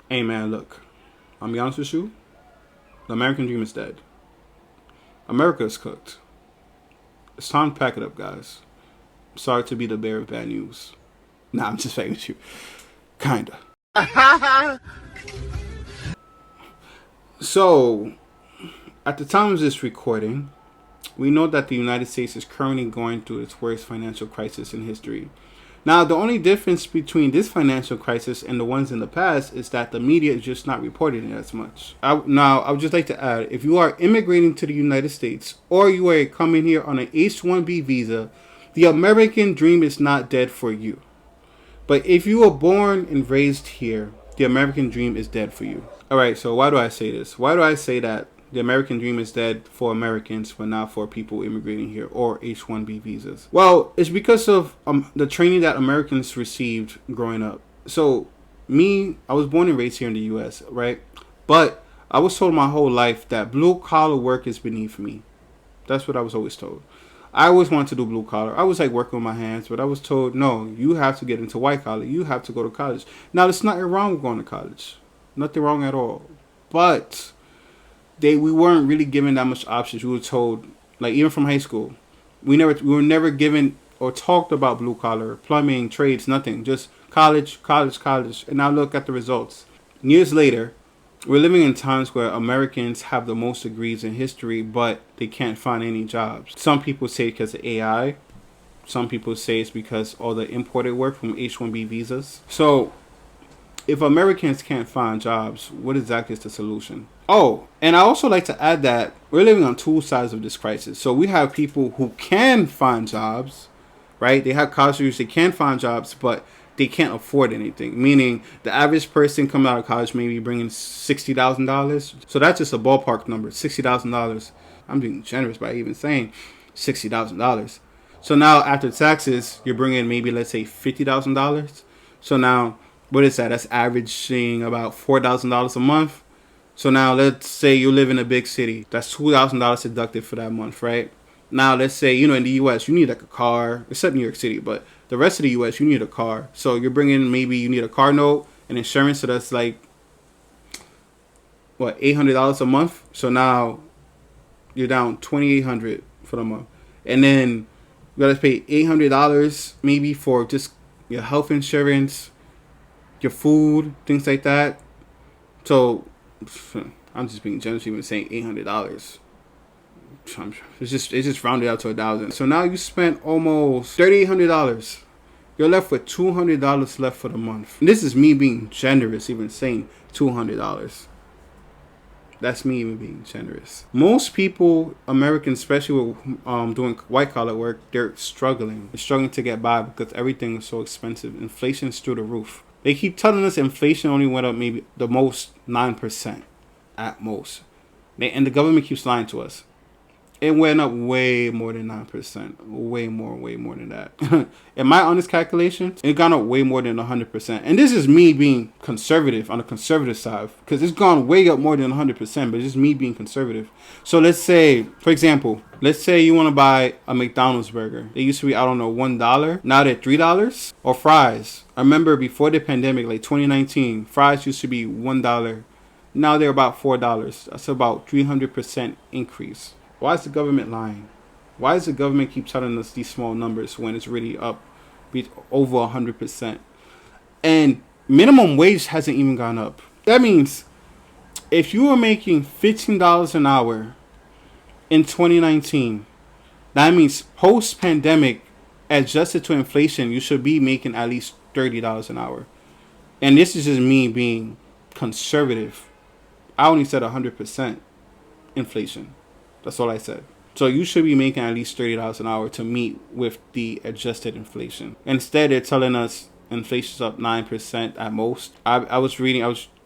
Hey man, look, I'll be honest with you. The American dream is dead. America is cooked. It's time to pack it up, guys. Sorry to be the bearer of bad news. Nah, I'm just saying with you. Kinda. So, at the time of this recording, we know that the United States is currently going through its worst financial crisis in history. Now, the only difference between this financial crisis and the ones in the past is that the media is just not reporting it as much. I would just like to add, if you are immigrating to the United States or you are coming here on an H-1B visa, the American dream is not dead for you. But if you were born and raised here, the American dream is dead for you. Alright, so why do I say this? Why do I say that the American dream is dead for Americans, but not for people immigrating here or H-1B visas? Well, it's because of the training that Americans received growing up. So, I was born and raised here in the U.S., right? But I was told my whole life that blue-collar work is beneath me. That's what I was always told. I always wanted to do blue collar. I was like working with my hands, but I was told, no, you have to get into white collar. You have to go to college. Now, there's nothing wrong with going to college. Nothing wrong at all. But we weren't really given that much options. We were told, like even from high school, we were never given or talked about blue collar, plumbing, trades, nothing. Just college, college, college. And now look at the results. Years later, we're living in times where Americans have the most degrees in history, but they can't find any jobs. Some people say because of AI. Some people say it's because all the imported work from H-1B visas. So, if Americans can't find jobs, what exactly is the solution? Oh, and I also like to add that we're living on two sides of this crisis. So we have people who can find jobs, right? They have college degrees, they can find jobs, but they can't afford anything. Meaning the average person coming out of college maybe bringing $60,000. So that's just a ballpark number, $60,000. I'm being generous by even saying $60,000. So now after taxes, you're bringing maybe let's say $50,000. So now what is that? That's averaging about $4,000 a month. So now let's say you live in a big city. That's $2,000 deducted for that month, right? Now let's say, in the U.S. you need like a car, except New York City, but the rest of the U.S. you need a car. So you're bringing, maybe you need a car note and insurance. So that's like, what, $800 a month. So now you're down $2,800 for the month. And then you got to pay $800 maybe for just your health insurance, your food, things like that. So I'm just being generous even saying $800. It's just rounded out to 1,000. So now you spent almost $3,800. You're left with $200 left for the month. And this is me being generous, even saying $200. That's me even being generous. Most people, Americans, especially with doing white collar work, they're struggling. They're struggling to get by because everything is so expensive. Inflation's through the roof. They keep telling us inflation only went up maybe the most 9% at most. And the government keeps lying to us. It went up way more than 9%. Way more than that. In my honest calculations, it gone up way more than 100%. And this is me being conservative on the conservative side. Because it's gone way up more than 100%. But it's just me being conservative. So let's say, for example, let's say you want to buy a McDonald's burger. They used to be, I don't know, $1. Now they're $3. Or fries. I remember before the pandemic, like 2019, fries used to be $1. Now they're about $4. That's about 300% increase. Why is the government lying? Why does the government keep telling us these small numbers when it's really up over 100%? And minimum wage hasn't even gone up. That means if you were making $15 an hour in 2019, that means post-pandemic, adjusted to inflation, you should be making at least $30 an hour. And this is just me being conservative. I only said 100% inflation. That's all I said. So you should be making at least $30 an hour to meet with the adjusted inflation. Instead, they're telling us inflation's up 9% at most. I was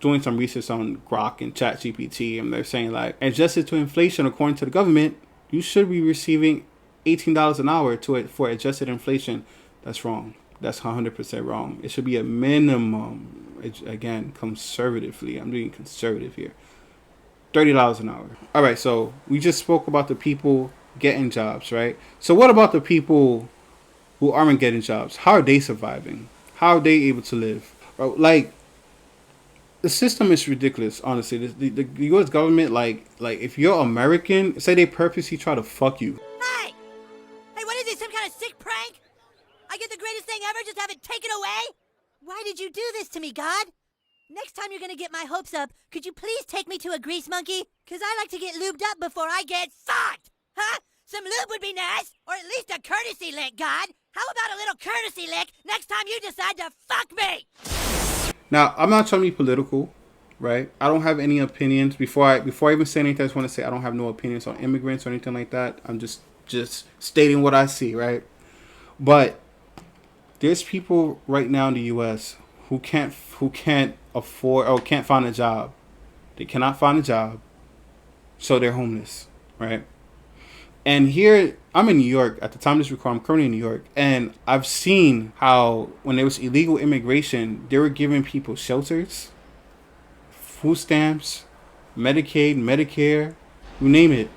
doing some research on Grok and ChatGPT, and they're saying like, adjusted to inflation, according to the government, you should be receiving $18 an hour for adjusted inflation. That's wrong. That's 100% wrong. It should be a minimum. Again, conservatively. I'm being conservative here. $30 an hour. All right, so we just spoke about the people getting jobs, right? So what about the people who aren't getting jobs? How are they surviving? How are they able to live? Like, The system is ridiculous, honestly. The U.S. government, like if you're American, say they purposely try to fuck you. Hey! Hey, what is this, some kind of sick prank? I get the greatest thing ever, just have it taken away? Why did you do this to me, God? Next time you're gonna get my hopes up, could you please take me to a grease monkey? Cause I like to get lubed up before I get fucked! Huh? Some lube would be nice, or at least a courtesy lick, God! How about a little courtesy lick next time you decide to fuck me? Now, I'm not trying to be political, right? I don't have any opinions. Before I even say anything, I just want to say I don't have no opinions on immigrants or anything like that. I'm just stating what I see, right? But there's people right now in the U.S. who can't afford or can't find a job. They cannot find a job, so they're homeless, right? And here, I'm in New York. At the time of this record, I'm currently in New York. And I've seen how when there was illegal immigration, they were giving people shelters, food stamps, Medicaid, Medicare, you name it.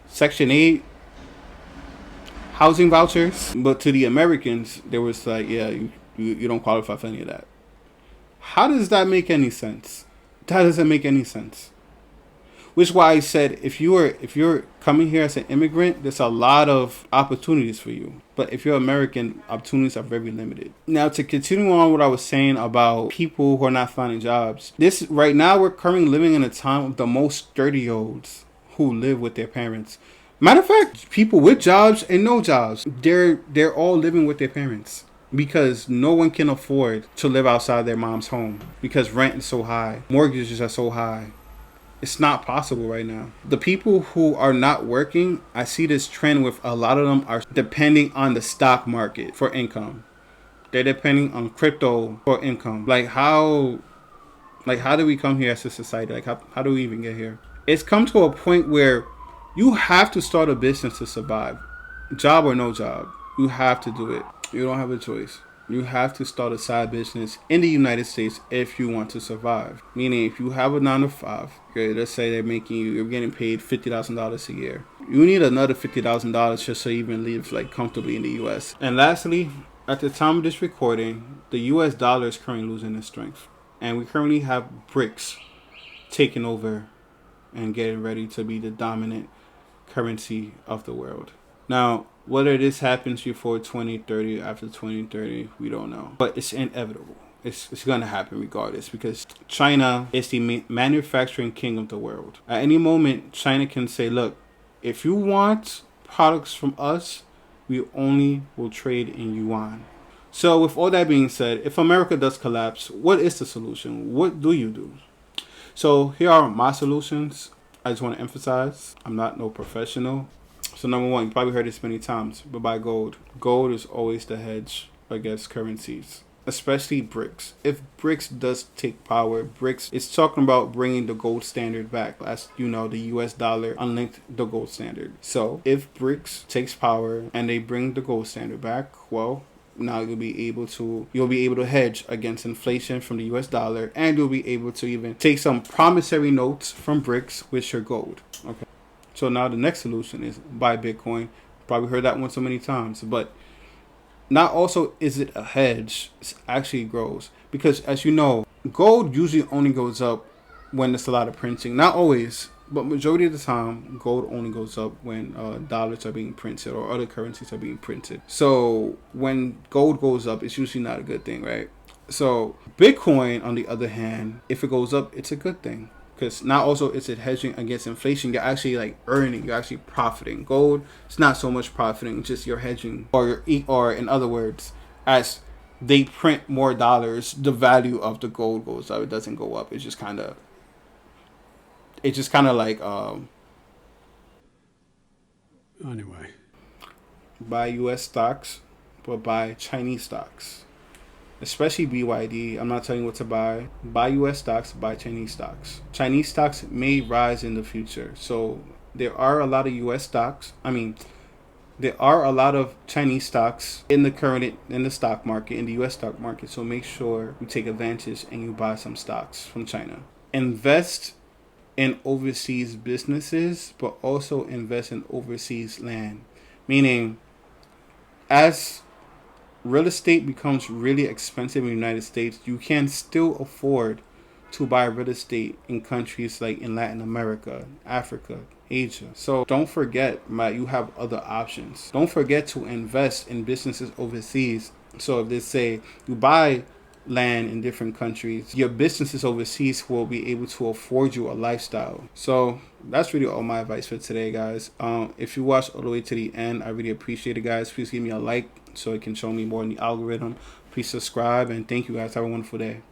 Section 8, housing vouchers. But to the Americans, there was like, yeah, you don't qualify for any of that. How does that make any sense? That doesn't make any sense. Which is why I said if you're coming here as an immigrant, there's a lot of opportunities for you. But if you're American, opportunities are very limited. Now to continue on what I was saying about people who are not finding jobs. This right now we're currently living in a time of the most 30-year-olds who live with their parents. Matter of fact, people with jobs and no jobs, they're all living with their parents. Because no one can afford to live outside their mom's home. Because rent is so high. Mortgages are so high. It's not possible right now. The people who are not working, I see this trend with a lot of them are depending on the stock market for income. They're depending on crypto for income. Like how do we come here as a society? Like how do we even get here? It's come to a point where you have to start a business to survive. Job or no job. You have to do it. You don't have a choice. You have to start a side business in the United States if you want to survive. Meaning, if you have a 9 to 5, okay, let's say you're getting paid $50,000 a year. You need another $50,000 just so you even live like comfortably in the U.S. And lastly, at the time of this recording, the U.S. dollar is currently losing its strength, and we currently have BRICS taking over and getting ready to be the dominant currency of the world. Now, whether this happens before 2030, after 2030, we don't know. But it's inevitable. It's going to happen regardless because China is the manufacturing king of the world. At any moment, China can say, look, if you want products from us, we only will trade in yuan. So with all that being said, if America does collapse, what is the solution? What do you do? So here are my solutions. I just want to emphasize, I'm not no professional. So number one, you probably heard this many times, but buy gold. Gold is always the hedge against currencies, especially BRICS. If BRICS does take power, BRICS is talking about bringing the gold standard back. As you know, the US dollar unlinked the gold standard. So if BRICS takes power and they bring the gold standard back, well, now you'll be able to hedge against inflation from the US dollar, and you'll be able to even take some promissory notes from BRICS with your gold. Okay. So now the next solution is buy Bitcoin. Probably heard that one so many times. But not also is it a hedge, it actually grows. Because as you know, gold usually only goes up when there's a lot of printing. Not always, but majority of the time, gold only goes up when dollars are being printed or other currencies are being printed. So when gold goes up, it's usually not a good thing, right? So Bitcoin, on the other hand, if it goes up, it's a good thing. Because not also is it hedging against inflation, you're actually like earning, you're actually profiting. Gold, it's not so much profiting, just you're hedging, or in other words, as they print more dollars, the value of the gold goes up. It doesn't go up. It's just kind of like anyway, buy U.S. stocks, but buy Chinese stocks. Especially BYD. I'm not telling you what to buy. Buy US stocks, buy Chinese stocks. Chinese stocks may rise in the future. So there are a lot of US stocks. There are a lot of Chinese stocks in the stock market, in the US stock market. So make sure you take advantage and you buy some stocks from China. Invest in overseas businesses, but also invest in overseas land. Meaning, as real estate becomes really expensive in the United States, you can still afford to buy real estate in countries like in Latin America, Africa, Asia. So don't forget, right, you have other options. Don't forget to invest in businesses overseas. So if they say you buy land in different countries, your businesses overseas will be able to afford you a lifestyle. So that's really all my advice for today, guys. If you watched all the way to the end, I really appreciate it, guys. Please give me a like so it can show me more in the algorithm. Please subscribe, and thank you, guys. Have a wonderful day.